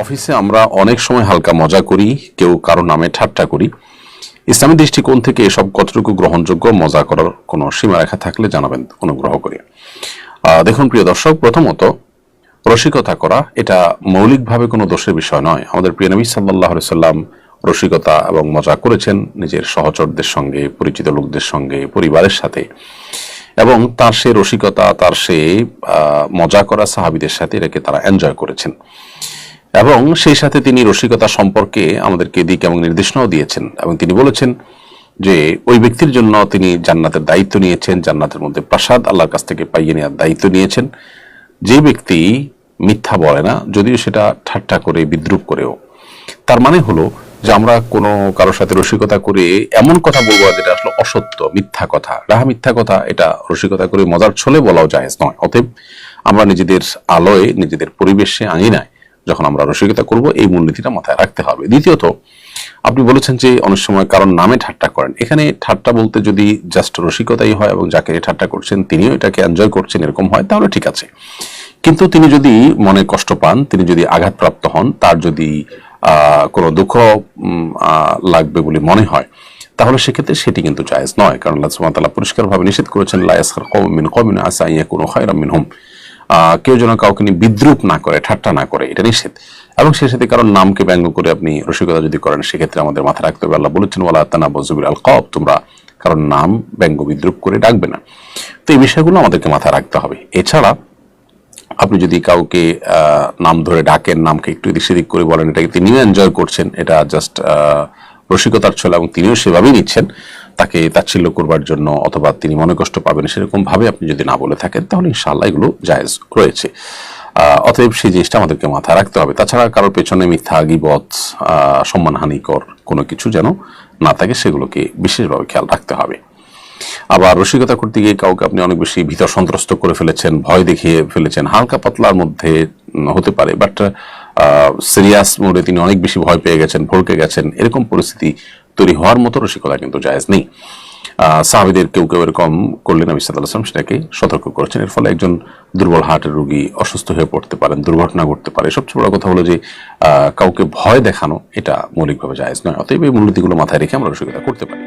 অফিসে আমরা অনেক সময় হালকা মজা করি, কেউ কারো নামে ঠাট্টা করি। ইসলামী দৃষ্টিকোণ থেকে এসব কতটুকু গ্রহণযোগ্য, মজা করার কোনো সীমারেখা থাকলে জানাবেন অনুগ্রহ করে। দেখুন প্রিয় দর্শক, প্রথমত রসিকতা করা এটা মৌলিকভাবে কোনো দোষের বিষয় নয়। আমাদের প্রিয় নবী সাল্লাল্লাহু আলাইহি সাল্লাম রসিকতা এবং মজা করেছেন নিজের সহচরদের সঙ্গে, পরিচিত লোকদের সঙ্গে, পরিবারের সাথে, এবং তার সে রসিকতা, তার সে মজা করা সাহাবীদের সাথে এটাকে তারা এনজয় করেছেন। এবং সেই সাথে তিনি রসিকতা সম্পর্কে আমাদেরকে দিক এবং নির্দেশনাও দিয়েছেন, এবং তিনি বলেছেন যে ওই ব্যক্তির জন্য তিনি জান্নাতের দায়িত্ব নিয়েছেন, জান্নাতের মধ্যে প্রাসাদ আল্লাহর কাছ থেকে পাইয়ে নেওয়ার দায়িত্ব নিয়েছেন, যে ব্যক্তি মিথ্যা বলে না, যদিও সেটা ঠাট্টা করে, বিদ্রুপ করেও। তার মানে হলো যে আমরা কোনো কারোর সাথে রসিকতা করে এমন কথা বলবো যেটা আসলে অসত্য, মিথ্যা কথা, রাহা মিথ্যা কথা, এটা রসিকতা করে মজার ছলে বলাও জায়েজ নয়। অতএব আমরা নিজেদের আলোয়, নিজেদের পরিবেশে, আঙিনায় যখন আমরা রসিকতা করব, এই মূলনীতিটা মাথায় রাখতে হবে। দ্বিতীয়ত, আপনি বলেছেন যে অনেক সময় কারোর নামে ঠাট্টা করেন। এখানে ঠাট্টা বলতে যদি জাস্ট রসিকতাই হয় এবং যাকে ঠাট্টা করছেন তিনিও এটাকে এনজয় করছেন, এরকম হয়, তাহলে ঠিক আছে। কিন্তু তিনি যদি মনে কষ্ট পান, তিনি যদি আঘাতপ্রাপ্ত হন, তার যদি কোনো দুঃখ লাগবে বলে মনে হয়, তাহলে সেক্ষেত্রে সেটি কিন্তু জায়েজ নয়। কারণ আল্লাহ সুবহানাহু ওয়া তাআলা পরিষ্কারভাবে নিষেধ করেছেন, লা ইয়াসখার কওমুম মিন কওমিন আসা আন ইয়াকুনু খায়রাম মিনহুম। কেউ যেন কাউকে নিয়ে বিদ্রুপ না করে, ঠাট্টা না করে, এটা নিষেধ। এবং সেই সাথে কারণ নামকে ব্যঙ্গ করে আপনি রসিকতা যদি করেন, সেক্ষেত্রে আমাদের মাথায় রাখতে হবে, আল্লাহ বলেছেন ওয়ালা তানাবাযু বিল আলকাব, তোমরা কারণ নাম ব্যঙ্গ বিদ্রুপ করে ডাকবে না। তো এই বিষয়গুলো আমাদেরকে মাথায় রাখতে হবে। এছাড়া আপনি যদি কাউকে নাম ধরে ডাকেন, নামকে একটু এদিক সেদিক করে বলেন, এটাকে তিনিও এনজয় করছেন, এটা জাস্ট রসিকতার ছলে, এবং তিনিও সেভাবেই নিচ্ছেন, তাকে তাচ্ছিল্য করবার জন্য, অথবা তিনি মনে কষ্ট পাবেন সেরকম ভাবে আপনি যদি না বলে থাকেন, তাহলে ইনশাআল্লাহ এগুলো জায়েজ রয়েছে। অতএব সেই জিনিসটা আমাদেরকে মাথায় রাখতে হবে। তাছাড়া কারোর পেছনে মিথ্যা, গীবত, সম্মানহানিকর কোনো কিছু যেন না থাকে, সেগুলোকে বিশেষভাবে খেয়াল রাখতে হবে। আবার রসিকতা করতে গিয়ে কাউকে আপনি অনেক বেশি ভীত সন্ত্রস্ত করে ফেলেছেন, ভয় দেখিয়ে ফেলেছেন, হালকা পাতলার মধ্যে হতে পারে, বাট সিরিয়াস মোডে তিনি অনেক বেশি ভয় পেয়ে গেছেন, ভড়কে গেছেন, এরকম পরিস্থিতি তৈরি হওয়ার মতো রসিকতা কিন্তু জায়েজ নেই। সাহাবীদের কেউ কেউ এরকম করলে নবী সাল্লাল্লাহু আলাইহি ওয়াসাল্লাম সেটাকে সতর্ক করেছেন। এর ফলে একজন দুর্বল হার্টের রোগী অসুস্থ হয়ে পড়তে পারেন, দুর্ঘটনা ঘটতে পারে। সবচেয়ে বড় কথা হলো যে কাউকে ভয় দেখানো এটা মৌলিকভাবে জায়েজ নয়। অতএব এই মূলনীতিগুলো মাথায় রেখে আমরা রসিকতা করতে পারি।